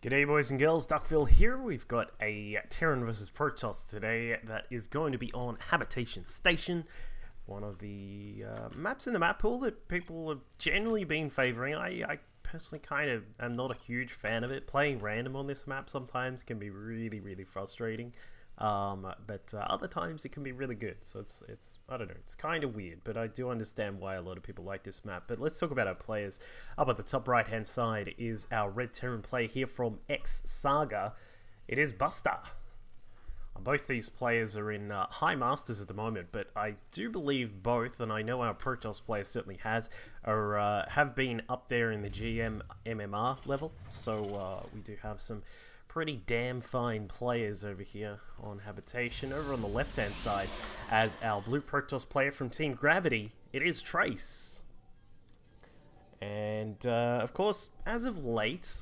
G'day boys and girls, Duckville here. We've got a Terran vs Protoss today that is going to be on Habitation Station, one of the maps in the map pool that people have generally been favouring. I personally kind of am not a huge fan of it. Playing random on this map sometimes can be really frustrating, but other times it can be really good. So it's I don't know, it's kind of weird, but I do understand why a lot of people like this map. But let's talk about our players. Up at the top right hand side is our Red Terran player here from xSAGA. It is Buster. Both these players are in high masters at the moment, but I do believe both, and I know our Protoss player certainly have been up there in the GM MMR level. So we do have some pretty damn fine players over here on Habitation. Over on the left hand side, as our blue Protoss player from Team Gravity, it is Trace. And of course, as of late,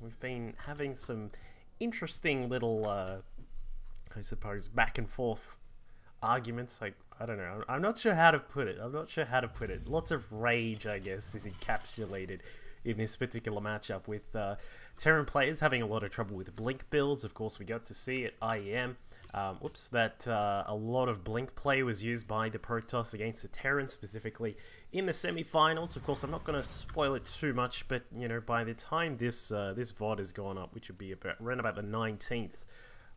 we've been having some interesting little I suppose back and forth arguments. I don't know, I'm not sure how to put it. Lots of rage, I guess, is encapsulated in this particular matchup, with Terran players having a lot of trouble with Blink builds. Of course, we got to see at IEM that a lot of Blink play was used by the Protoss against the Terran, specifically in the semi-finals. Of course, I'm not going to spoil it too much, but you know, by the time this this VOD has gone up, which would be around about the 19th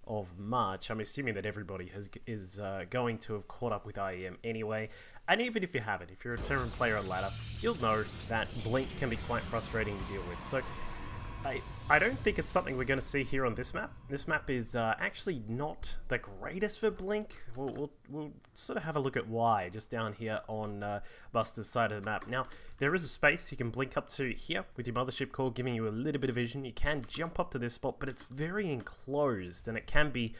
of March, I'm assuming that everybody is going to have caught up with IEM anyway. And even if you haven't, if you're a Terran player on ladder, you'll know that Blink can be quite frustrating to deal with. So I don't think it's something we're going to see here on this map. This map is actually not the greatest for Blink. We'll sort of have a look at why just down here on Buster's side of the map. Now, there is a space you can blink up to here with your mothership core, giving you a little bit of vision. You can jump up to this spot, but it's very enclosed, and it can be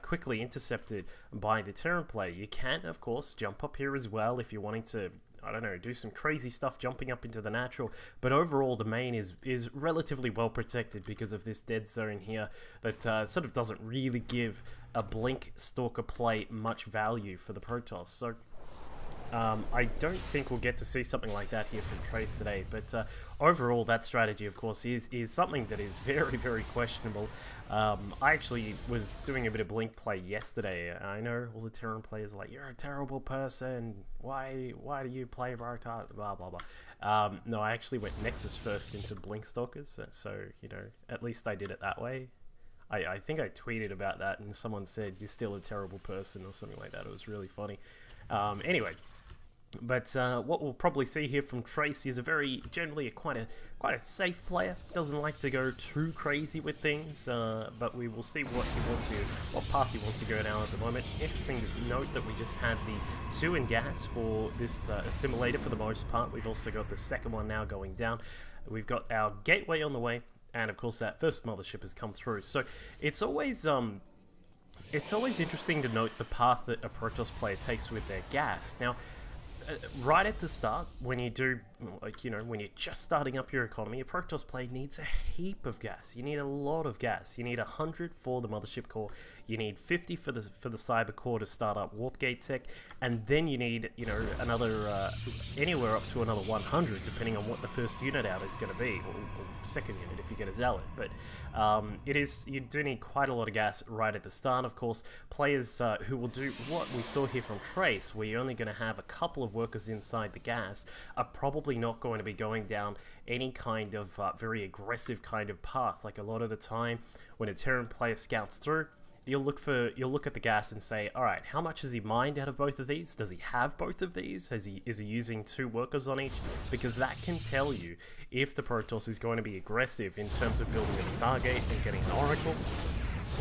quickly intercepted by the Terran player. You can, of course, jump up here as well if you're wanting to, I don't know, do some crazy stuff jumping up into the natural, but overall the main is relatively well protected because of this dead zone here that sort of doesn't really give a Blink Stalker play much value for the Protoss. So I don't think we'll get to see something like that here from Trace today, but overall that strategy, of course, is something that is very questionable. I actually was doing a bit of Blink play yesterday. I know all the Terran players are like, you're a terrible person, why do you play Bartok, blah blah blah. No, I actually went Nexus first into Blink Stalkers, so you know, at least I did it that way. I think I tweeted about that and someone said, you're still a terrible person or something like that. It was really funny. Anyway, but what we'll probably see here from Trace is generally quite a safe player. Doesn't like to go too crazy with things, but we will see what path he wants to go down at the moment. Interesting to note that we just had the 2 in gas for this assimilator for the most part. We've also got the second one now going down. We've got our gateway on the way, and of course that first mothership has come through. So it's always interesting to note the path that a Protoss player takes with their gas. Now, right at the start, when you do, like, you know, when you're just starting up your economy, a Protoss player needs a heap of gas. You need a lot of gas. You need 100 for the mothership core. You need 50 for the cyber core to start up warp gate tech, and then you need, you know, another anywhere up to another 100, depending on what the first unit out is going to be, or second unit if you get a zealot. But you do need quite a lot of gas right at the start. Of course, players who will do what we saw here from Trace, where you're only going to have a couple of workers inside the gas, are probably not going to be going down any kind of very aggressive kind of path. Like a lot of the time when a Terran player scouts through, you'll look at the gas and say, all right, how much has he mined out of both of these? Does he have both of these? Is he using 2 workers on each? Because that can tell you if the Protoss is going to be aggressive in terms of building a Stargate and getting an Oracle,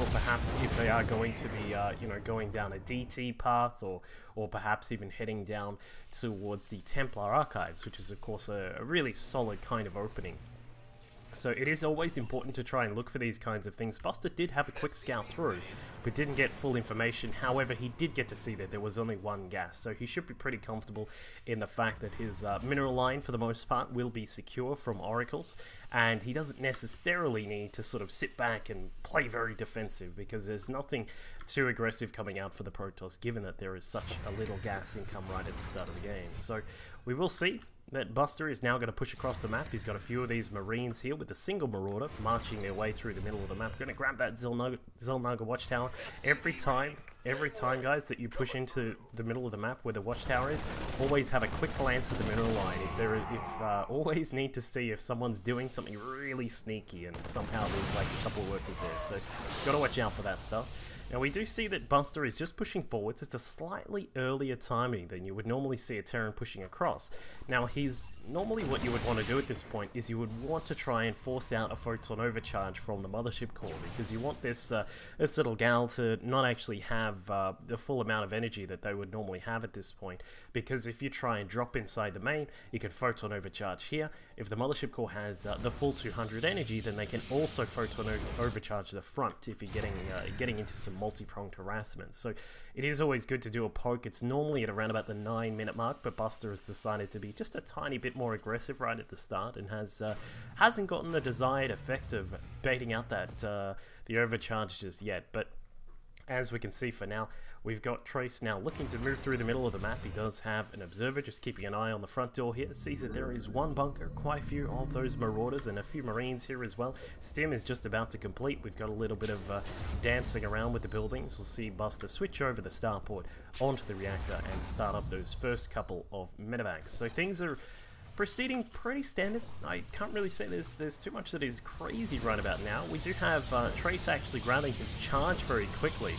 or perhaps if they are going to be, you know, going down a DT path, or perhaps even heading down towards the Templar Archives, which is of course a really solid kind of opening. So it is always important to try and look for these kinds of things. Buster did have a quick scout through, but didn't get full information. However, he did get to see that there was only 1 gas, so he should be pretty comfortable in the fact that his mineral line, for the most part, will be secure from oracles, and he doesn't necessarily need to sort of sit back and play very defensive, because there's nothing too aggressive coming out for the Protoss, given that there is such a little gas income right at the start of the game. So we will see that Buster is now going to push across the map. He's got a few of these Marines here with a single Marauder marching their way through the middle of the map. Going to grab that Xelnaga watchtower. Every time, guys, that you push into the middle of the map where the watchtower is, always have a quick glance at the mineral line. Always need to see if someone's doing something really sneaky and somehow there's like a couple of workers there. So, got to watch out for that stuff. Now we do see that Buster is just pushing forwards. It's a slightly earlier timing than you would normally see a Terran pushing across. Now he's normally what you would want to do at this point is you would want to try and force out a photon overcharge from the mothership core, because you want this little gal to not actually have the full amount of energy that they would normally have at this point. Because if you try and drop inside the main, you can photon overcharge here. If the mothership core has the full 200 energy, then they can also photon overcharge the front if you're getting into some multi-pronged harassment. So it is always good to do a poke. It's normally at around about the 9-minute mark, but Buster has decided to be just a tiny bit more aggressive right at the start and hasn't gotten the desired effect of baiting out that the overcharge just yet. But as we can see for now, we've got Trace now looking to move through the middle of the map. He does have an observer just keeping an eye on the front door here. Sees that there is one bunker, quite a few of those Marauders, and a few Marines here as well. Stim is just about to complete. We've got a little bit of dancing around with the buildings. We'll see Buster switch over the starport onto the reactor and start up those first couple of medevacs. So things are proceeding pretty standard. I can't really say there's too much that is crazy right about now. We do have Trace actually grabbing his charge very quickly.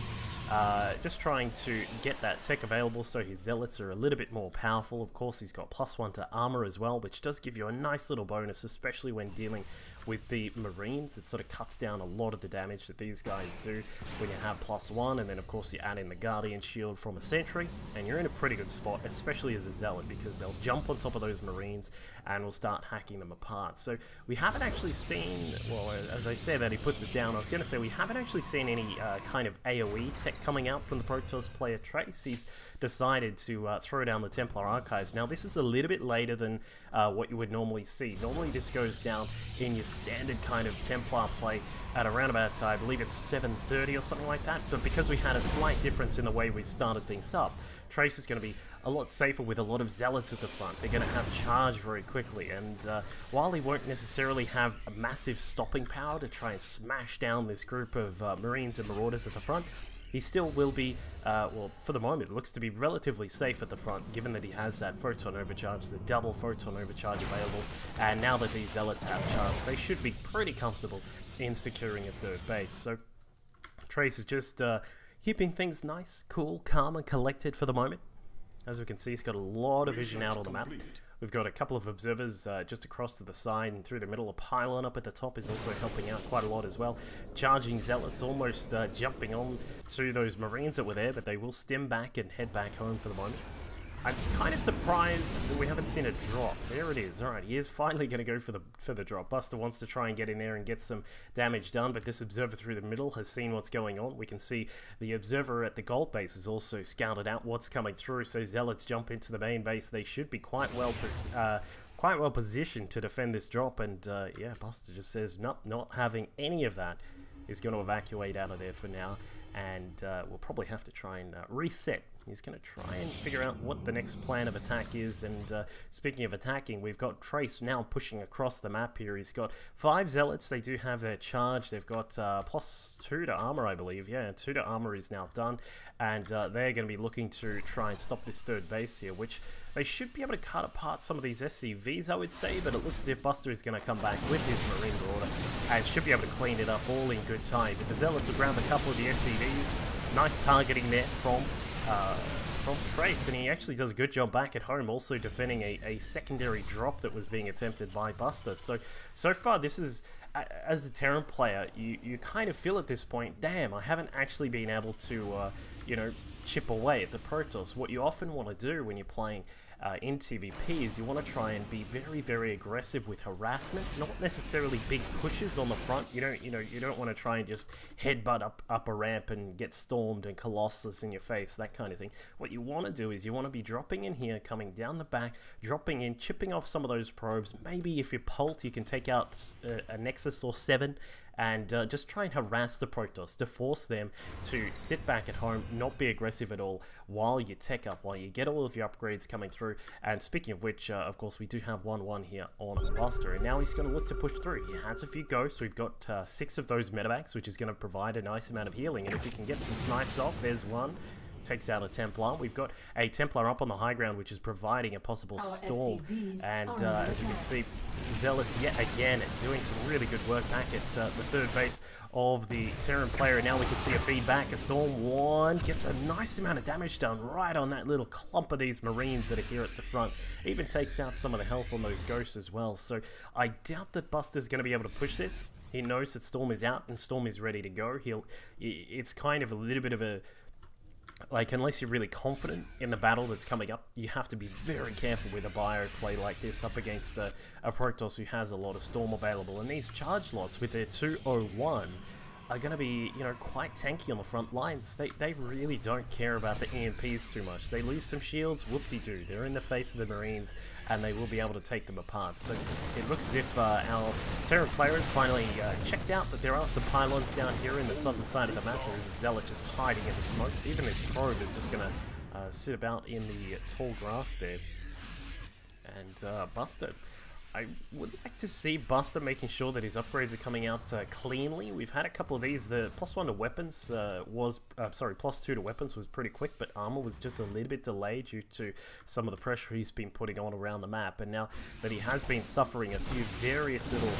Just trying to get that tech available so his zealots are a little bit more powerful. Of course, he's got +1 to armor as well, which does give you a nice little bonus, especially when dealing with the Marines. It sort of cuts down a lot of the damage that these guys do when you have +1, and then of course you add in the Guardian Shield from a Sentry, and you're in a pretty good spot, especially as a Zealot, because they'll jump on top of those Marines and will start hacking them apart. So we haven't actually seen, well, as I said that he puts it down, I was going to say we haven't actually seen any kind of AoE tech coming out from the Protoss player Trace. He's decided to throw down the Templar Archives. Now this is a little bit later than what you would normally see. Normally this goes down in your standard kind of Templar play at around about, I believe it's 7:30 or something like that, but because we had a slight difference in the way we've started things up, Trace is going to be a lot safer with a lot of Zealots at the front. They're going to have charge very quickly, and while he won't necessarily have a massive stopping power to try and smash down this group of Marines and Marauders at the front, he still will be, well, for the moment, it looks to be relatively safe at the front, given that he has that photon overcharge, the double photon overcharge available, and now that these Zealots have charge, they should be pretty comfortable in securing a third base. So Trace is just keeping things nice, cool, calm, and collected for the moment. As we can see, he's got a lot of vision out on the map. We've got a couple of observers just across to the side and through the middle. A pylon up at the top is also helping out quite a lot as well. Charging Zealots, almost jumping on to those Marines that were there, but they will stem back and head back home for the moment. I'm kind of surprised that we haven't seen a drop. There it is. Alright, he is finally going to go for the drop. Buster wants to try and get in there and get some damage done, but this observer through the middle has seen what's going on. We can see the observer at the gold base has also scouted out what's coming through, so Zealots jump into the main base. They should be quite well positioned to defend this drop, and yeah, Buster just says, nope, not having any of that. He's going to evacuate out of there for now, and we'll probably have to try and reset. He's going to try and figure out what the next plan of attack is, and speaking of attacking, we've got Trace now pushing across the map here. He's got 5 Zealots. They do have their charge. They've got +2 to armor, I believe. Yeah, 2 to armor is now done, and they're going to be looking to try and stop this third base here, which they should be able to cut apart some of these SCVs, I would say, but it looks as if Buster is going to come back with his Marine Marauder and should be able to clean it up all in good time. But the Zealots will grab a couple of the SCVs. Nice targeting there from Trace, and he actually does a good job back at home, also defending a secondary drop that was being attempted by Buster. So far, this is, as a Terran player, you kind of feel at this point, damn, I haven't actually been able to, you know, chip away at the Protoss. What you often want to do when you're playing in TvP is you want to try and be very, very aggressive with harassment, not necessarily big pushes on the front. You don't want to try and just headbutt up a ramp and get stormed and Colossus in your face, that kind of thing. What you want to do is you want to be dropping in here, coming down the back, dropping in, chipping off some of those probes. Maybe if you pult, you can take out a Nexus or 7 and just try and harass the Protoss to force them to sit back at home, not be aggressive at all, while you tech up, while you get all of your upgrades coming through. And speaking of which, of course, we do have 1-1 here on Buster, and now he's going to look to push through. He has a few ghosts. We've got 6 of those medevacs, which is going to provide a nice amount of healing, and if we can get some snipes off, there's one. Takes out a Templar. We've got a Templar up on the high ground, which is providing a possible storm. And as you can see, Zealots yet again doing some really good work back at the third base of the Terran player. And now we can see a feedback. A Storm 1 gets a nice amount of damage done right on that little clump of these Marines that are here at the front. Even takes out some of the health on those Ghosts as well. So I doubt that Buster's going to be able to push this. He knows that Storm is out and Storm is ready to go. It's kind of a little bit of a... Like, unless you're really confident in the battle that's coming up, you have to be very careful with a bio play like this up against a Protoss who has a lot of Storm available. And these charge lots with their 201 are going to be, you know, quite tanky on the front lines. They really don't care about the EMPs too much. They lose some shields, whoop-de-doo. They're in the face of the Marines, and they will be able to take them apart. So it looks as if our Terran player has finally checked out that there are some pylons down here in the southern side of the map. There is a Zealot just hiding in the smoke. Even this probe is just going to sit about in the tall grass there. And Buster, I would like to see Buster making sure that his upgrades are coming out cleanly. We've had a couple of these. The +1 to weapons +2 to weapons was pretty quick, but armor was just a little bit delayed due to some of the pressure he's been putting on around the map. And now that he has been suffering a few various little,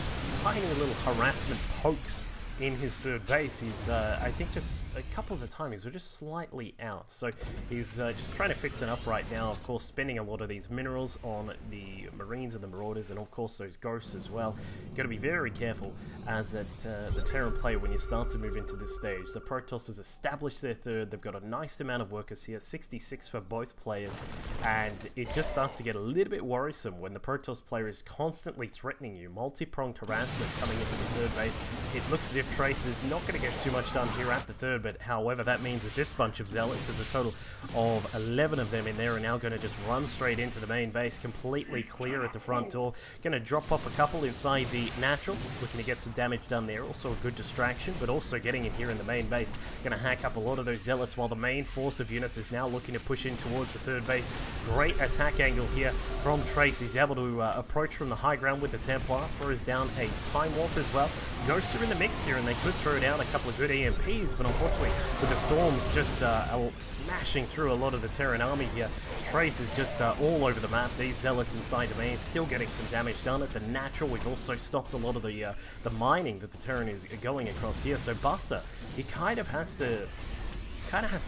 tiny little harassment pokes in his third base, he's, I think just a couple of the timings were just slightly out. So he's just trying to fix it up right now, of course, spending a lot of these minerals on the Marines and the Marauders, and of course those Ghosts as well. You've got to be very careful as the Terran player when you start to move into this stage. The Protoss has established their third. They've got a nice amount of workers here, 66 for both players, and it just starts to get a little bit worrisome when the Protoss player is constantly threatening you. Multi-pronged harassment coming into the third base. It looks as if Trace is not going to get too much done here at the third, but however, that means that this bunch of Zealots, there's a total of 11 of them in there, are now going to just run straight into the main base, completely clear at the front door. Going to drop off a couple inside the natural, looking to get some damage done there. Also a good distraction, but also getting in here in the main base. Going to hack up a lot of those Zealots, while the main force of units is now looking to push in towards the third base. Great attack angle here from Trace. He's able to approach from the high ground with the Templar, throws down a Time Warp as well. Ghosts are in the mix here, and they could throw down a couple of good EMPs, but unfortunately with the Storms just smashing through a lot of the Terran army here, Trace is just all over the map. These Zealots inside the main still getting some damage done at the natural. We've also stopped a lot of the mining that the Terran is going across here. So Buster, he kind of has to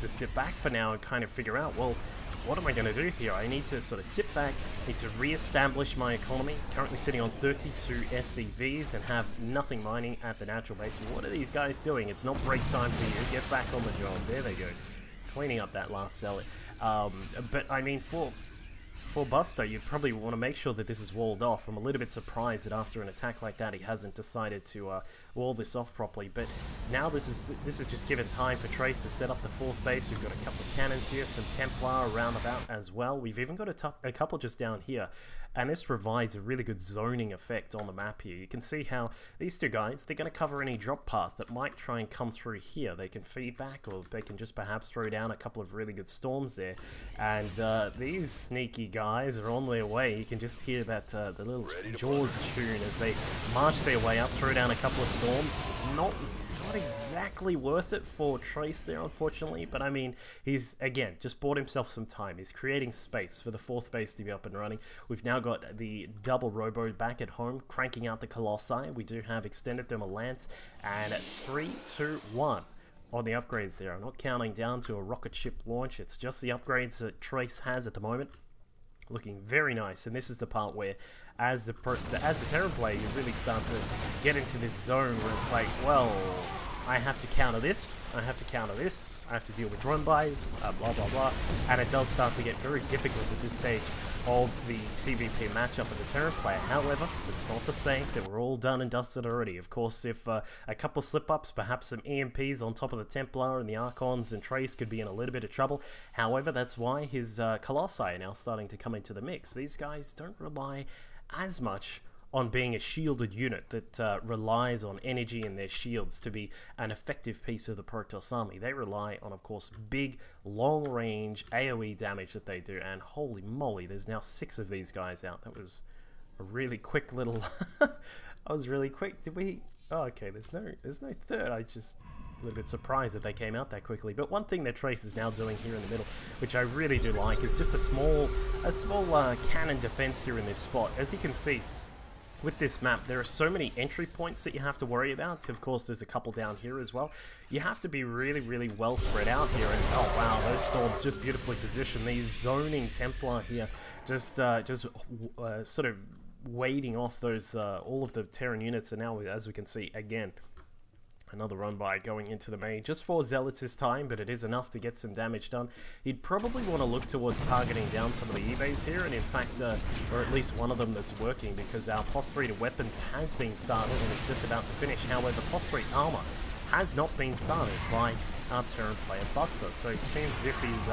sit back for now and kind of figure out, well, what am I going to do here? I need to sort of sit back, need to re-establish my economy. Currently sitting on 32 SCVs and have nothing mining at the natural base. What are these guys doing? It's not break time for you. Get back on the job. There they go. Cleaning up that last Zealot. But I mean, for Buster, you probably want to make sure that this is walled off. I'm a little bit surprised that after an attack like that, he hasn't decided to wall this off properly. But now this is just given time for Trace to set up the fourth base. We've got a couple of cannons here, some Templar around about as well. We've even got a couple just down here. And this provides a really good zoning effect on the map here. You can see how these two guys, they're going to cover any drop path that might try and come through here. They can feed back, or they can just perhaps throw down a couple of really good storms there. And these sneaky guys are on their way. You can just hear that the little Jaws tune as they march their way up, throw down a couple of storms. Not exactly worth it for Trace there, unfortunately, but I mean, he's again just bought himself some time. He's creating space for the fourth base to be up and running. We've now got the double robo back at home, cranking out the Colossi. We do have extended thermal lance, and at 3, 2, 1 on the upgrades there. I'm not counting down to a rocket ship launch. It's just the upgrades that Trace has at the moment. Looking very nice, and this is the part where as the Terran player, you really start to get into this zone where it's like, well, I have to counter this, I have to counter this, I have to deal with drone buys, blah blah blah, and it does start to get very difficult at this stage of the TvP matchup with the Terran player. However, it's not to say that we're all done and dusted already. Of course, if a couple of slip-ups, perhaps some EMPs on top of the Templar and the Archons and Trace could be in a little bit of trouble. However, that's why his Colossi are now starting to come into the mix. These guys don't rely as much on being a shielded unit that relies on energy in their shields to be an effective piece of the Protoss army. They rely on, of course, big, long-range AoE damage that they do, and holy moly, there's now 6 of these guys out. That was a really quick little... I was really quick. Did we... Oh, okay, there's no third. I just... a little bit surprised that they came out that quickly. But one thing that Trace is now doing here in the middle, which I really do like, is just a small cannon defense here in this spot. As you can see, with this map, there are so many entry points that you have to worry about. Of course, there's a couple down here as well. You have to be really, really well spread out here. And oh wow, those storms just beautifully positioned. These zoning Templar here, just sort of waiting off those all of the Terran units. And now, as we can see again, another run by going into the main, just 4 Zealots this time, but it is enough to get some damage done. He'd probably want to look towards targeting down some of the E-bays here, and in fact, or at least one of them that's working, because our +3 to weapons has been started, and it's just about to finish. However, +3 armor has not been started by our Terran player Buster, so it seems as if he's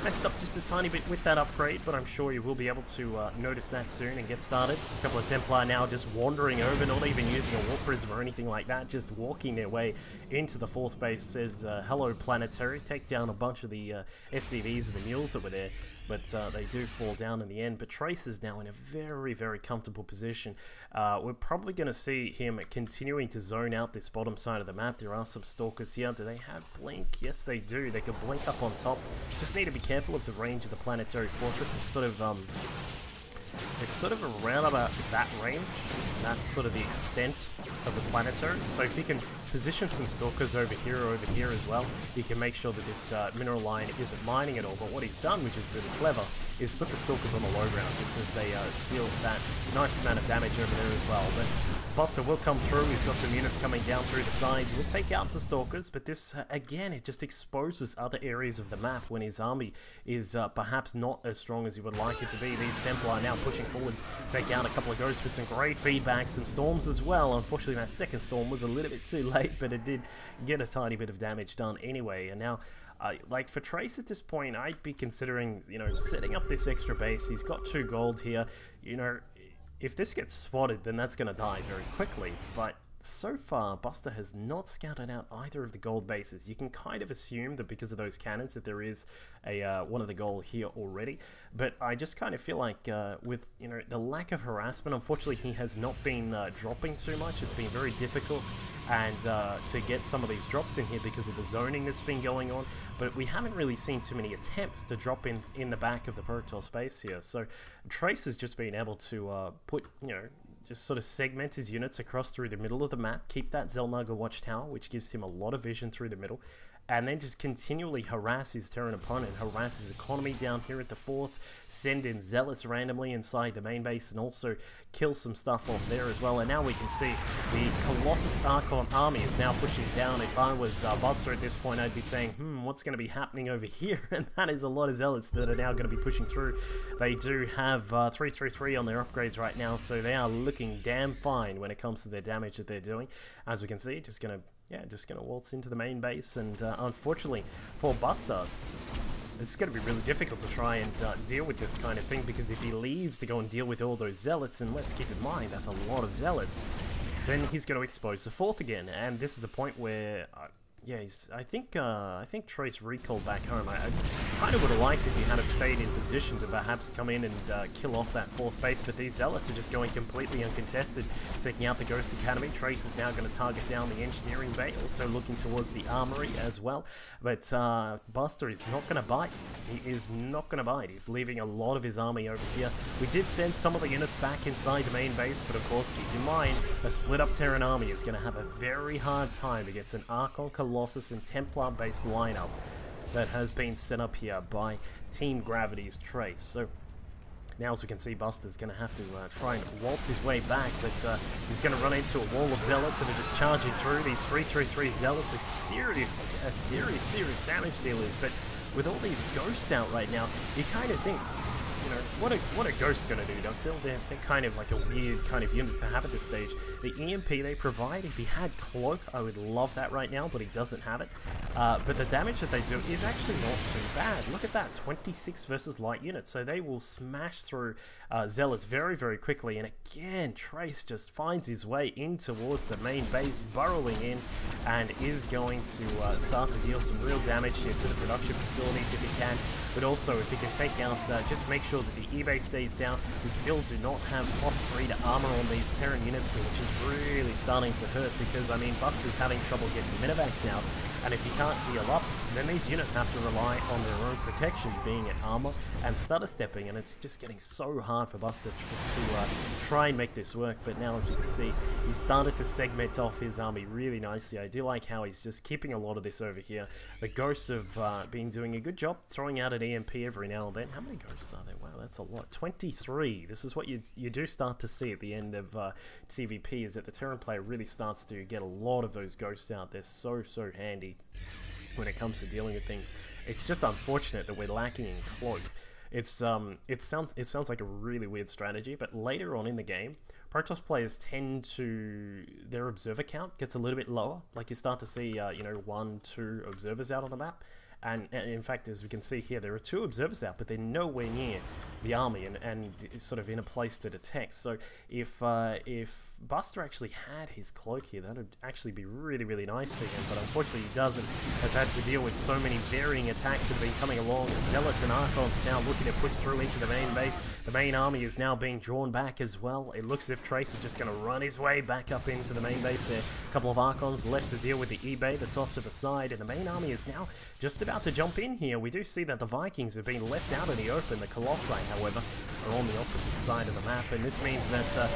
messed up just a tiny bit with that upgrade, but I'm sure you will be able to notice that soon and get started. A couple of Templar now just wandering over, not even using a Warp Prism or anything like that, just walking their way into the 4th base. Says, hello Planetary, take down a bunch of the SCVs and the mules that were there, but they do fall down in the end. But Trace is now in a very, very comfortable position. We're probably going to see him continuing to zone out this bottom side of the map. There are some Stalkers here. Do they have Blink? Yes, they do. They can blink up on top. Just need to be careful of the range of the Planetary Fortress. It's sort of around about that range. That's sort of the extent of the Planetary. So if you can position some Stalkers over here as well, you can make sure that this mineral line isn't mining at all. But what he's done, which is really clever, is put the Stalkers on the low ground just as they deal that nice amount of damage over there as well. But Buster will come through. He's got some units coming down through the sides. We'll take out the Stalkers, but this, again, it just exposes other areas of the map when his army is perhaps not as strong as you would like it to be. These Templar are now pushing forwards, take out a couple of Ghosts with some great feedback, some Storms as well. Unfortunately, that second Storm was a little bit too late, but it did get a tiny bit of damage done anyway. And now, like for Trace at this point, I'd be considering, you know, setting up this extra base. He's got 2 gold here, you know. If this gets spotted, then that's going to die very quickly, but so far, Buster has not scouted out either of the gold bases. You can kind of assume that because of those cannons that there is a one of the gold here already, but I just kind of feel like with, you know, the lack of harassment, unfortunately he has not been dropping too much. It's been very difficult and to get some of these drops in here because of the zoning that's been going on, but we haven't really seen too many attempts to drop in the back of the Protoss base here. So Trace has just been able to put, you know, just sort of segment his units across through the middle of the map, keep that Xel'Naga watchtower, which gives him a lot of vision through the middle, and then just continually harass his Terran opponent, harass his economy down here at the 4th, send in Zealots randomly inside the main base, and also kill some stuff off there as well. And now we can see the Colossus Archon army is now pushing down. If I was Buster at this point, I'd be saying, what's going to be happening over here? And that is a lot of Zealots that are now going to be pushing through. They do have 333 on their upgrades right now, so they are looking damn fine when it comes to their damage that they're doing. As we can see, just going to waltz into the main base, and unfortunately for Buster, it's going to be really difficult to try and deal with this kind of thing, because if he leaves to go and deal with all those Zealots, and let's keep in mind that's a lot of Zealots, then he's going to expose the 4th again, and this is the point where yeah, I think Trace recalled back home. I kind of would have liked if he had have stayed in position to perhaps come in and kill off that 4th base, but these Zealots are just going completely uncontested, taking out the Ghost Academy. Trace is now going to target down the Engineering Bay, also looking towards the Armory as well, but Buster is not going to bite. He is not going to bite. He's leaving a lot of his army over here. We did send some of the units back inside the main base, but of course, keep in mind, a split-up Terran army is going to have a very hard time against an Archon, Colossus, and Templar-based lineup that has been set up here by Team Gravity's Trace. So now, as we can see, Buster's going to have to try and waltz his way back, but he's going to run into a wall of Zealots that are just charging through. These 333 Zealots are serious damage dealers, but with all these ghosts out right now, you kind of think you know, what a Ghost gonna do, don't feel? They're kind of like a weird kind of unit to have at this stage. The EMP they provide, if he had Cloak, I would love that right now, but he doesn't have it. But the damage that they do is actually not too bad. Look at that, 26 versus light units, so they will smash through Zealots very, very quickly. And again, Trace just finds his way in towards the main base, burrowing in, and is going to start to deal some real damage here to the production facilities if he can. But also, if he can take out, just make sure that the eBay stays down. We still do not have +3 to armor on these Terran units here, which is really starting to hurt because, I mean, Buster's having trouble getting Minivacs out. And if he can't heal up, then these units have to rely on their own protection, being at armor and stutter stepping, and it's just getting so hard for Buster to try and make this work. But now, as you can see, he's started to segment off his army really nicely. I do like how he's just keeping a lot of this over here. The Ghosts have been doing a good job throwing out an EMP every now and then. How many Ghosts are there? Wow, that's a lot. 23. This is what you do start to see at the end of TvP, is that the Terran player really starts to get a lot of those Ghosts out. They're so handy when it comes to dealing with things. It's just unfortunate that we're lacking in Cloak. It sounds like a really weird strategy, but later on in the game, Protoss players tend to, their observer count gets a little bit lower. Like you start to see, you know, 1, 2 observers out on the map. And in fact, as we can see here, there are 2 observers out, but they're nowhere near the army and sort of in a place to detect. So if Buster actually had his Cloak here, that would actually be really nice for him. But unfortunately, he doesn't. Has had to deal with so many varying attacks that have been coming along. Zealots and Archons now looking to push through into the main base. The main army is now being drawn back as well. It looks as if Trace is just going to run his way back up into the main base there. A couple of Archons left to deal with the eBay that's off to the side, and the main army is now just about to jump in here. We do see that the Vikings have been left out in the open. The Colossi, however, are on the opposite side of the map, and this means that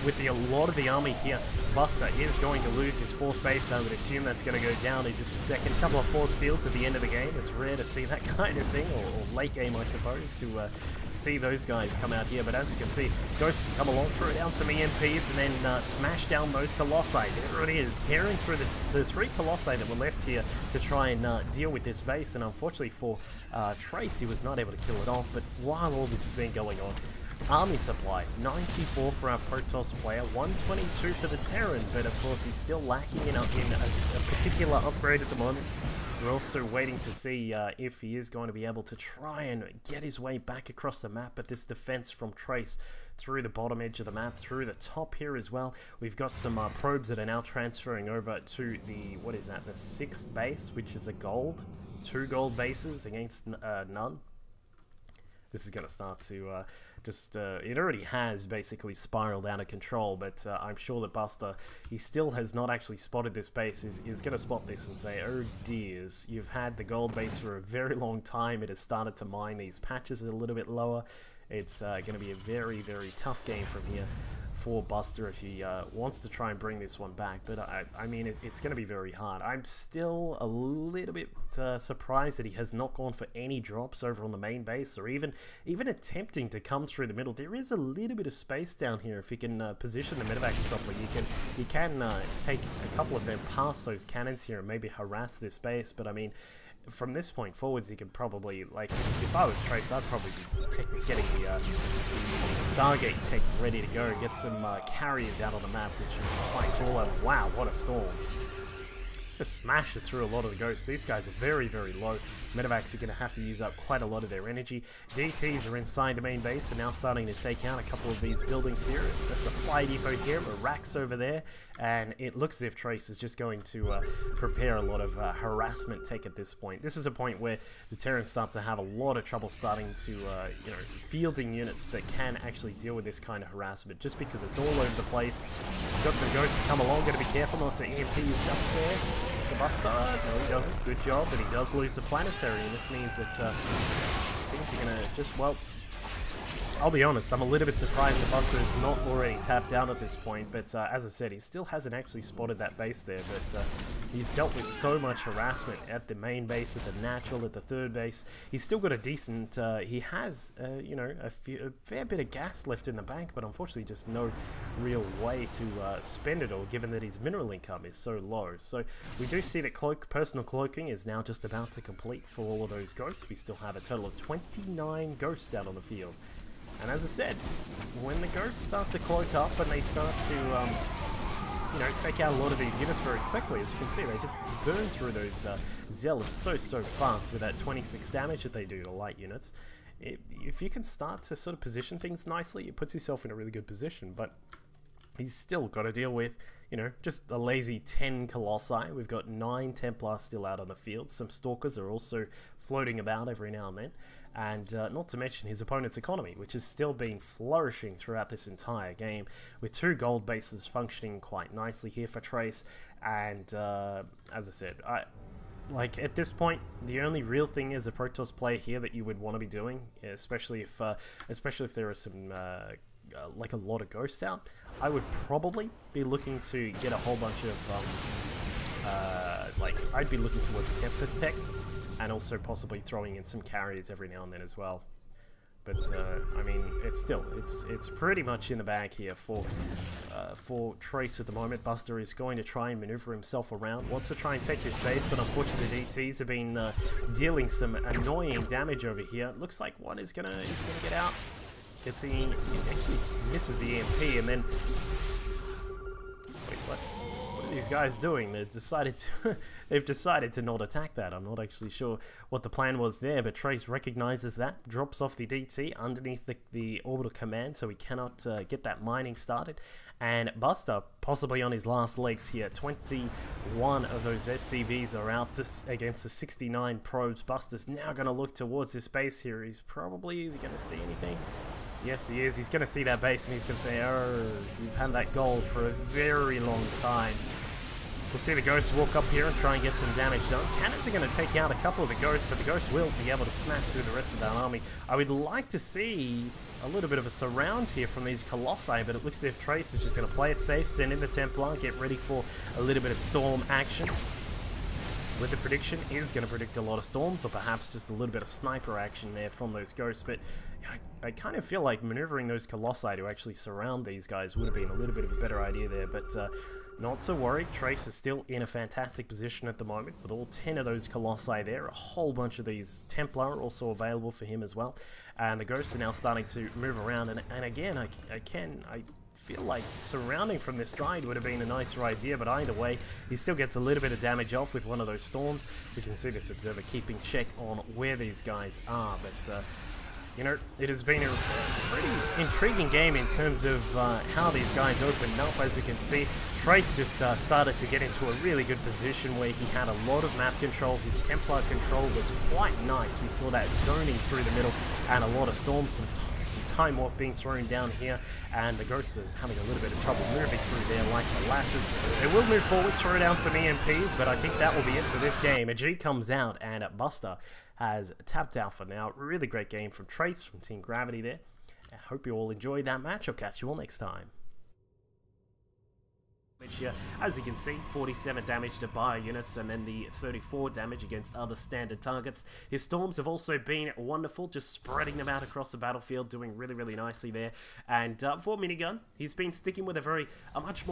with a lot of the army here, Buster is going to lose his 4th base. I would assume that's going to go down in just a second. A couple of force fields at the end of the game. It's rare to see that kind of thing, or late game, I suppose, to see those guys come out here. But as you can see, Ghost can come along, throw down some EMPs, and then smash down those Colossi. There it is, tearing through the 3 Colossi that were left here to try and deal with this base. And unfortunately for Trace, he was not able to kill it off. But while all this has been going on, army supply, 94 for our Protoss player, 122 for the Terran, but of course he's still lacking in a particular upgrade at the moment. We're also waiting to see if he is going to be able to try and get his way back across the map, but this defense from Trace through the bottom edge of the map, through the top here as well. We've got some probes that are now transferring over to the, what is that, the 6th base, which is a gold. 2 gold bases against none. This is going to start to it already has basically spiraled out of control, but I'm sure that Buster, he still has not actually spotted this base, is going to spot this and say, oh dears, you've had the gold base for a very long time. It has started to mine these patches a little bit lower. It's going to be a very tough game from here for Buster if he wants to try and bring this one back. But I mean, it's going to be very hard. I'm still a little bit surprised that he has not gone for any drops over on the main base, or even attempting to come through the middle. There is a little bit of space down here. If he can position the Medivacs properly, he can take a couple of them past those cannons here and maybe harass this base. But I mean, from this point forwards, he could probably, like, if I was Trace, I'd probably be getting the Stargate tech ready to go, get some carriers out on the map, which is quite cool. And wow, what a storm. Just smashes through a lot of the Ghosts. These guys are very low. Medivacs are going to have to use up quite a lot of their energy. DTs are inside the main base and now starting to take out a couple of these buildings here. A supply depot here, a racks over there, and it looks as if Trace is just going to prepare a lot of harassment tech at this point. This is a point where the Terrans start to have a lot of trouble starting to, you know, fielding units that can actually deal with this kind of harassment, just because it's all over the place. You've got some Ghosts to come along, got to be careful not to EMP yourself there. Mr. Buster, no he doesn't, good job, but he does lose the planetary, and this means that things are going to just, well, I'll be honest, I'm a little bit surprised that Buster is not already tapped out at this point, but as I said, he still hasn't actually spotted that base there, but he's dealt with so much harassment at the main base, at the natural, at the 3rd base. He's still got a decent, he has, you know, a fair bit of gas left in the bank, but unfortunately just no real way to spend it all, given that his mineral income is so low. So we do see that personal cloaking is now just about to complete for all of those Ghosts. We still have a total of 29 Ghosts out on the field. And as I said, when the ghosts start to cloak up and they start to, you know, take out a lot of these units very quickly, as you can see, they just burn through those zealots so fast with that 26 damage that they do to light units. If you can start to sort of position things nicely, it puts yourself in a really good position, but he's still got to deal with, you know, just a lazy 10 Colossi. We've got 9 Templars still out on the field. Some Stalkers are also floating about every now and then. And not to mention his opponent's economy, which has still been flourishing throughout this entire game, with 2 gold bases functioning quite nicely here for Trace. And as I said, like at this point, the only real thing as a Protoss player here that you would want to be doing, especially if there are some like a lot of ghosts out, I would probably be looking to get a whole bunch of like I'd be looking towards Tempest Tech, and also possibly throwing in some carriers every now and then as well. But I mean, it's pretty much in the bag here for Trace at the moment. Buster is going to try and maneuver himself around, wants to try and take his base, but unfortunately the DTs have been dealing some annoying damage over here. Looks like one is gonna get out. He actually misses the EMP, and then wait, what are these guys doing? They've decided to not attack that. I'm not actually sure what the plan was there, but Trace recognizes that, drops off the DT underneath the orbital command, so he cannot get that mining started. And Buster, possibly on his last legs here, 21 of those SCVs are out against the 69 probes. Buster's now going to look towards his base here. Is he going to see anything? Yes, he is. He's going to see that base and he's going to say, oh, you've had that gold for a very long time. We'll see the Ghosts walk up here and try and get some damage done. Cannons are going to take out a couple of the Ghosts, but the Ghosts will be able to smash through the rest of that army. I would like to see a little bit of a surround here from these Colossi, but it looks as if Trace is just going to play it safe, send in the Templar, get ready for a little bit of storm action. With the prediction, is going to predict a lot of storms, or perhaps just a little bit of sniper action there from those Ghosts, but I kind of feel like maneuvering those Colossi to actually surround these guys would have been a little bit of a better idea there, but not to worry. Trace is still in a fantastic position at the moment, with all 10 of those Colossi there, a whole bunch of these Templar also available for him as well, and the Ghosts are now starting to move around, and again, I feel like surrounding from this side would have been a nicer idea, but either way, he still gets a little bit of damage off with one of those storms. We can see this observer keeping check on where these guys are, but you know, it has been a pretty intriguing game in terms of how these guys opened up. As you can see, Trace just started to get into a really good position where he had a lot of map control. His Templar control was quite nice. We saw that zoning through the middle and a lot of storms, some time warp being thrown down here, and the Ghosts are having a little bit of trouble moving through there like molasses. They will move forward, throw down some EMPs, but I think that will be it for this game. A G comes out, and Buster has tapped out for now. Really great game from Trace, from Team Gravity there. I hope you all enjoyed that match. I'll catch you all next time. Here, as you can see, 47 damage to bio units and then the 34 damage against other standard targets. His storms have also been wonderful, just spreading them out across the battlefield, doing really nicely there. And for minigun, he's been sticking with a much more